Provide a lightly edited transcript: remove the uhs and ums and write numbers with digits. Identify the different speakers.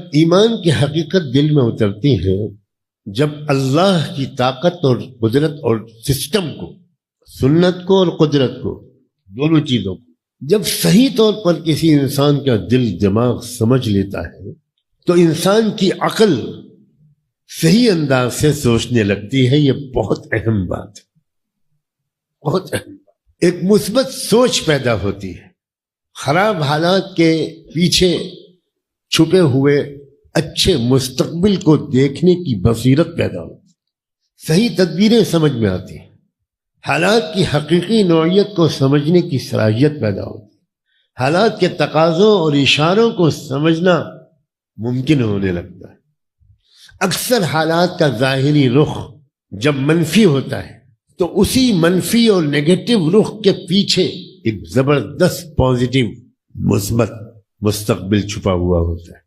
Speaker 1: जब ईमान की हकीकत दिल में उतरती है, जब अल्लाह की ताकत और कुदरत और सिस्टम को, सुन्नत को और कुदरत को, दोनों चीजों को जब सही तौर पर किसी इंसान का दिल दिमाग समझ लेता है, तो इंसान की अकल सही अंदाज से सोचने लगती है। ये बहुत अहम बात है, बहुत अहम बात। एक मुस्बत सोच पैदा होती है, खराब हालात के पीछे छुपे हुए अच्छे मुस्तकबिल को देखने की बसीरत पैदा होती, सही तदबीरें समझ में आती हैं, हालात की हकीकी नौइयत को समझने की सलाहियत पैदा होती, हालात के तकाज़ों और इशारों को समझना मुमकिन होने लगता है। अक्सर हालात का ज़ाहिरी रुख जब मनफी होता है, तो उसी मनफी और नेगेटिव रुख के पीछे एक जबरदस्त पॉजिटिव मुस्बत मुस्तकबिल छुपा हुआ होता है।